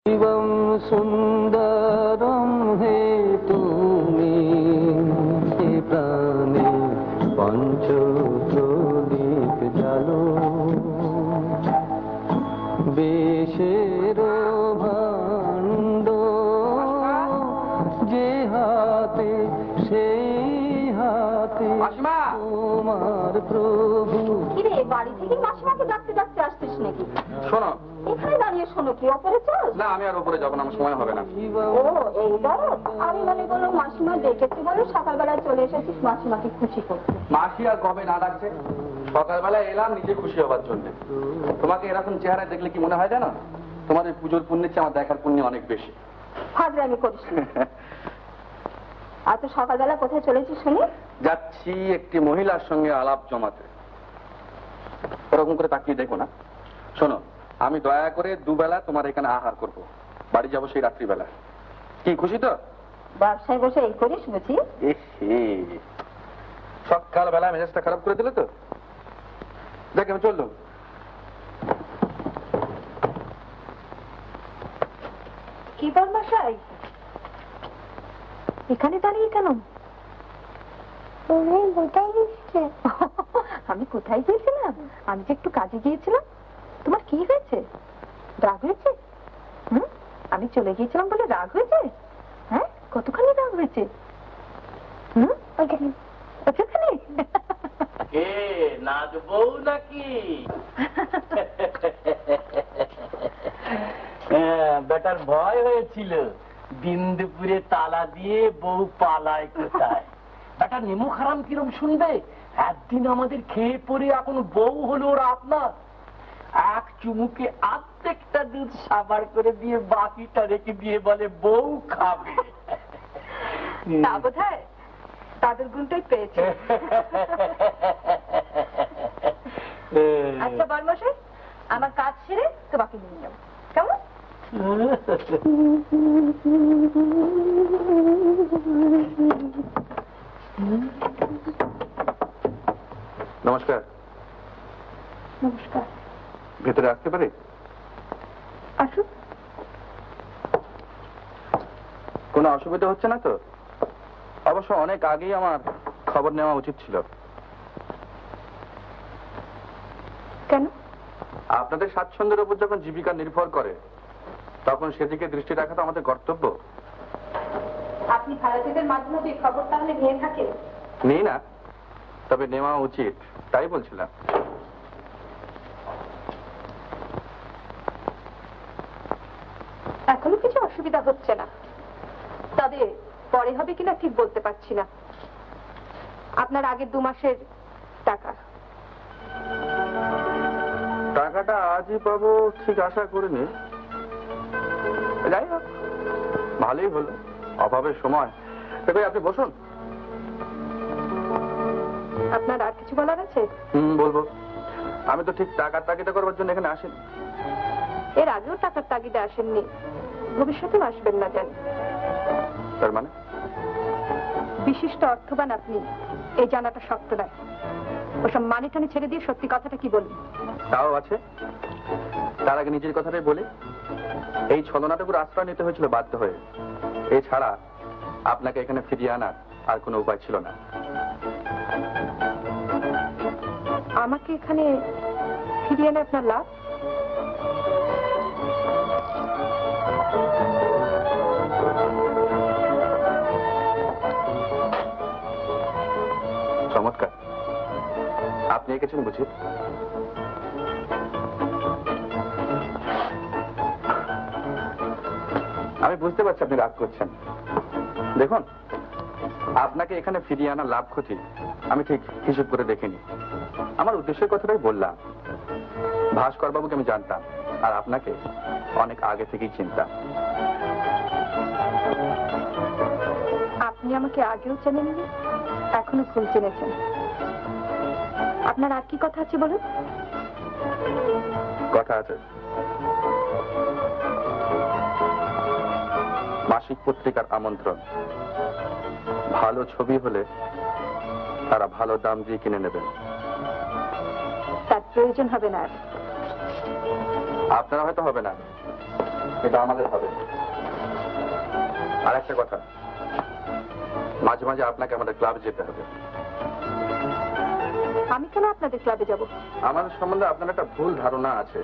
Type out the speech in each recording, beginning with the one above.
শিবম সুন্দরম হে তুমি হে প্রাণে পঞ্চপ্রদীপ জালো বেশের ভাণ্ড যে হাতে সেই হাতে তোমার প্রভু। কিরে বাড়ি থেকে মাসিমাকে ডাকতে ডাকতে আসছিস নাকি? শোনো, এখানে দাঁড়িয়ে শোনো, কি ওপরে চল? না আমি আর উপরে যাবো না, আমার সময় হবে না। ও এই দরদ, আমি মনে করলাম মাসিমা ডেকেছে বলে সকালবেলায় চলে এসেছিস মাসিমাকে খুশি করতে। মাসি আর কবে না ডাকছে, সকালবেলা এলাম নিজে খুশি হবার জন্য। তোমাকে এরকম চেহারায় দেখলে কি মনে হয় জানো, তোমাদের পুজোর পুণ্যের চেয়ে আমার দেখার পুণ্য অনেক বেশি। ফাজলামি করিস না। আর তো সকালবেলা কোথায় চলেছিস শুনি? যাচ্ছি একটি মহিলার সঙ্গে আলাপ জমাতে। ওরকম করে তাকিয়ে দেখো না। শোনো, আমি দয়া করে দুবেলা তোমার এখানে আহার করব, বাড়ি যাবো সেই রাত্রিবেলা। কি খুশি তো? ব্যবসায় বসে এই করিস বুঝি? সকালবেলা মেজাজটা খারাপ করে দিলে তো। দেখ আমি চললাম। কি বর্মাশাই, এখানে দাঁড়িয়ে কেন? আমি কোথায় গিয়েছিলাম? আমি যে একটু কাজে গিয়েছিলাম। তোমার কি হয়েছে? রাগ হয়েছে? আমি চলে গিয়েছিলাম বলে রাগ হয়েছে? হ্যাঁ, কতখানি রাগ হয়েছে? ওখানে নাচবো নাকি? বেটার ভয় হয়েছিল দিন দুপুরে তালা দিয়ে বউ পালায় কোথায়। বেটা নেমু খারাম কিরম শুনবে? একদিন আমাদের খেয়ে পরে এখন বউ হলো ওরা আপনার। এক চুমুকে আর্ধেকটা দুধ সাবার করে দিয়ে বাকিটা রেখে দিয়ে বলে বউ খাবে। তা বোধহয় তাদের গুণটাই পেয়েছে। আচ্ছা বর্মশাই, আমার কাজ সেরে তোমাকে নিয়ে যাবো, কেমন? নমস্কার। নমস্কার। ভেতরে আসতে পারি? আসুন। কোনো অসুবিধা হচ্ছে না তো? অবশ্য অনেক আগেই আমার খবর নেওয়া উচিত ছিল। কেন? আপনাদের স্বাচ্ছন্দ্যের উপর যখন জীবিকা নির্ভর করে তখন সেদিকে দৃষ্টি রাখা তো আমাদের কর্তব্য। আপনি ভারতীয়দের মাধ্যমে যে খবর তাহলে নিয়ে থাকেন? নেই না, তবে নেওয়া উচিত, তাই বলছিলাম। এখনো কিছু অসুবিধা হচ্ছে না, তবে পরে হবে কিনা ঠিক বলতে পারছি না। আপনার আগের 2 মাসের টাকা। টাকাটা আজই পাবো ঠিক আশা করিনি। যাই হোক, ভালোই হলো, অভাবের সময়। দেখো আপনি বসুন। আপনার আর কিছু বলার আছে? বলবো। আমি তো ঠিক টাকার তাগিদা করবার জন্য এখানে আসিনি। এর আগেও টাকার তাগিদে আসেননি, ভবিষ্যতেও আসবেন না জানি। তার মানে? বিশিষ্ট অর্থবান আপনি, এই জানাটা শক্ত নয়। ওসব মানে টানে ছেড়ে দিয়ে সত্যি কথাটা কি বলুন। তাও আছে, তার আগে নিজের কথাটাই বলি। এই ছলনাটুকুর আশ্রয় নিতে হয়েছিল বাধ্য হয়ে। এছাড়া আপনাকে এখানে ফিরিয়ে আনার আর কোনো উপায় ছিল না। আমাকে এখানে ফিরিয়ে আনে আপনার লাভ? চমৎকার, আপনি এঁকেছেন বুঝি? আমি বুঝতে পারছি আপনি রাগ করছেন। দেখুন, আপনাকে এখানে ফিরিয়ে আনা লাভ ক্ষতি আমি ঠিক হিসেব করে দেখিনি। আমার উদ্দেশ্যের কথাটাই বললাম। ভাস্কর বাবুকে আমি জানতাম, আর আপনাকে অনেক আগে থেকেই চিনতাম। আপনি আমাকে আগেও চেনেননি, এখনো ভুল চিনেছেন। আপনার আর কি কথা আছে বলুন। কথা আছে। মাসিক পত্রিকার আমন্ত্রণ। ভালো ছবি হলে তারা ভালো দাম দিয়ে কিনে নেবেন। তার প্রয়োজন হবে না। আপনারা হয়তো হবে না, এটা আমাদের হবে। আর একটা কথা, মাঝে মাঝে আপনাকে আমাদের ক্লাবে যেতে হবে। আমি কেন আপনাদের ক্লাবে যাব? আমাদের সম্বন্ধে আপনার একটা ভুল ধারণা আছে,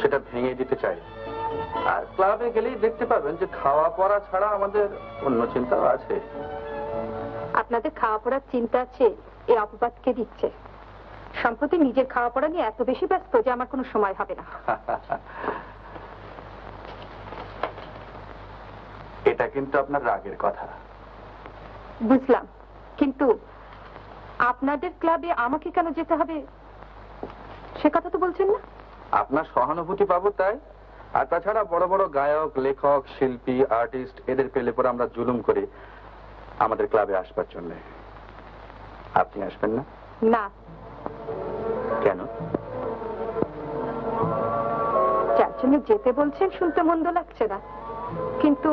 সেটা ভেঙে দিতে চাই। আর ক্লাবে গেলেই দেখতে পাবেন যে খাওয়া পড়া ছাড়া আমাদের অন্য চিন্তাও আছে। আপনাদের খাওয়া পড়ার চিন্তা আছে এই অপবাদ কে দিচ্ছে? সম্প্রতি নিজের খাওয়া পড়া নিয়ে এত বেশি ব্যস্ত যে আমার কোনো সময় হবে না। এটা কিন্তু আপনার রাগের কথা। বুঝলাম, কিন্তু আপনাদের ক্লাবে আমাকে কেন যেতে হবে সে কথা তো বলছেন না। আপনার সহানুভূতি পাবো তাই। আর তাছাড়া বড় বড় গায়ক, লেখক, শিল্পী, আর্টিস্ট এদের পেলে পরে আমরা জুলুম করি আমাদের ক্লাবে আসবার জন্য। আপনি আসবেন না? না। কেন? যার জন্য যেতে বলছেন শুনতে মন্দ লাগছে না, কিন্তু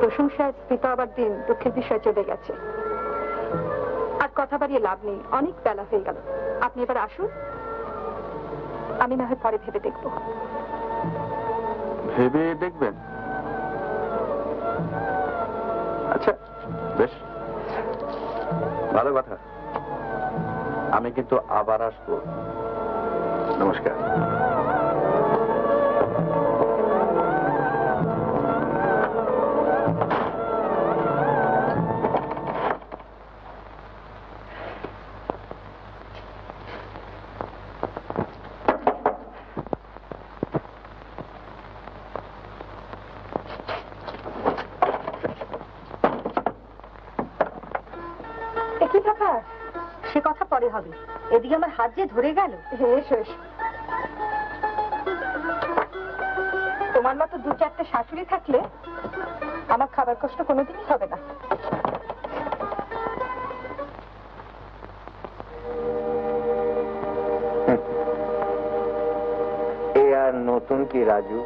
প্রশংসায় স্ফীত আবার দিন দুঃখের বিষয় চলে গেছে। আর কথা বাড়িয়ে লাভ নেই, অনেক বেলা হয়ে গেল। আপনি এবার আসুন, আমি না হয় পরে ভেবে দেখব। ভেবে দেখবেন? আচ্ছা বেশ, ভালো কথা। আমি কিন্তু আবার আসবো। নমস্কার। কি ব্যাপার? সে কথা পরে হবে, এদিকে আমার হাত যে ধরে গেল। এসো এসো। তোমার মতো দু চারটে শাশুড়ি থাকলে আমার খাবার কষ্ট কোনোদিনই হবে না। এ আর নতুন কি রাজু,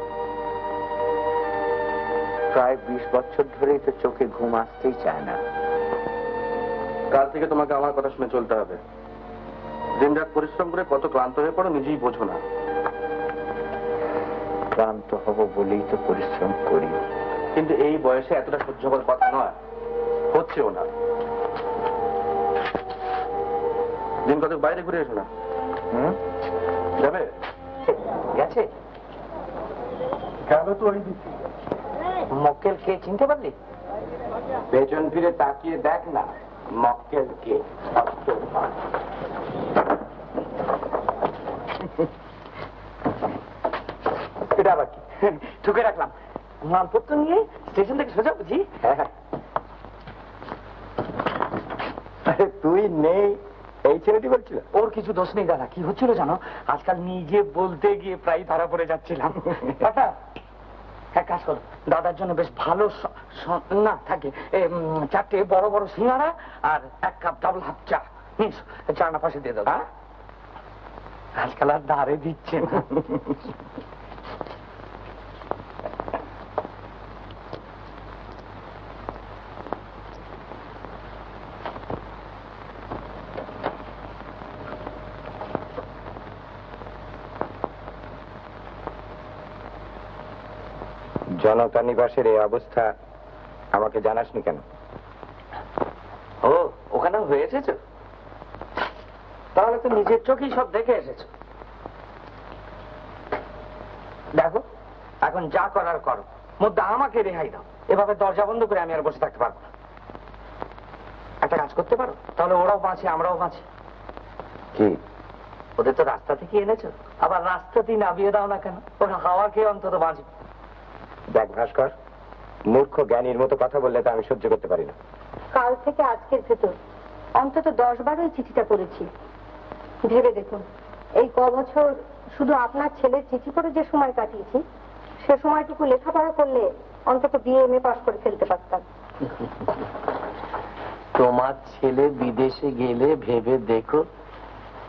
প্রায় 20 বছর ধরেই তো চোখে ঘুম আসতেই চায় না। কাল থেকে তোমাকে আমার কথা শুনে চলতে হবে। দিনরাত পরিশ্রম করে কত ক্লান্ত হয়ে পড়ো নিজেই বোঝো না। ক্লান্ত হব বলেই তো পরিশ্রম করি। কিন্তু এই বয়সে এতটা সহ্য করার কথা নয়, হচ্ছেও না। দিন কত বাইরে ঘুরে এসো না। যাবে? গেছে গেল তো ওই দিকে। মক্কেল কে চিনতে পারলি? পেছন ফিরে তাকিয়ে দেখ না, মক্কেল কে। এটা আবার কি? ঠুকে রাখলাম। মালপত্র নিয়ে স্টেশন থেকে সোজা বুঝি? তুই নেই এই ছেলেটি বলছিল? ওর কিছু দোষ নেই দাদা। কি হচ্ছিল জানো, আজকাল নিজে বলতে গিয়ে প্রায় ধরা পড়ে যাচ্ছিলাম। এক কাজ করো, দাদার জন্য বেশ ভালো না থাকে 4টে বড় বড় সিঙ্গাড়া আর 1 কাপ ডাবল হাফ চা। চার না পাশে দিয়ে দাও। আজকাল আর ধারে দিচ্ছে না। জনতা নিবাসের এই অবস্থা আমাকে জানাসনি কেন? ও ওখানে হয়ে এসেছো? তাহলে তো নিজের চোখেই সব দেখে এসেছো। দেখো এখন যা করার করো, মধ্যে আমাকে রেহাই দাও। এভাবে দরজা বন্ধ করে আমি আর বসে থাকতে পারবো না। একটা কাজ করতে পারো, তাহলে ওরাও বাঁচে আমরাও বাঁচি। কি? ওদের তো রাস্তা থেকে এনেছো, আবার রাস্তাতেই নামিয়ে দাও না কেন? ওরা হাওয়া খেয়ে অন্তত বাঁচবে। দেখ ভাস্কর, মূর্খ জ্ঞানীর মতো কথা বললে তো আমি সহ্য করতে পারি না। কাল থেকে আজকের ভেতর অন্তত 10-12 চিঠিটা করেছি। ভেবে দেখুন, এই বছর শুধু আপনার ছেলের চিঠি করে যে সময় কাটিয়েছি, সে সময়টুকু লেখাপড়া করলে অন্তত BA MA পাস করে ফেলতে পারতাম। তোমার ছেলে বিদেশে গেলে ভেবে দেখো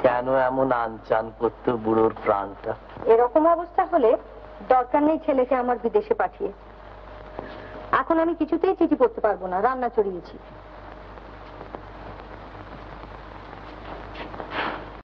কেন এমন আনচান করতো বুড়োর প্রাণটা। এরকম অবস্থা হলে দরকার নেই ছেলেকে আমার বিদেশে পাঠিয়ে। এখন আমি কিছুতেই চিঠি পড়তে পারবো না, রান্না চড়িয়েছি।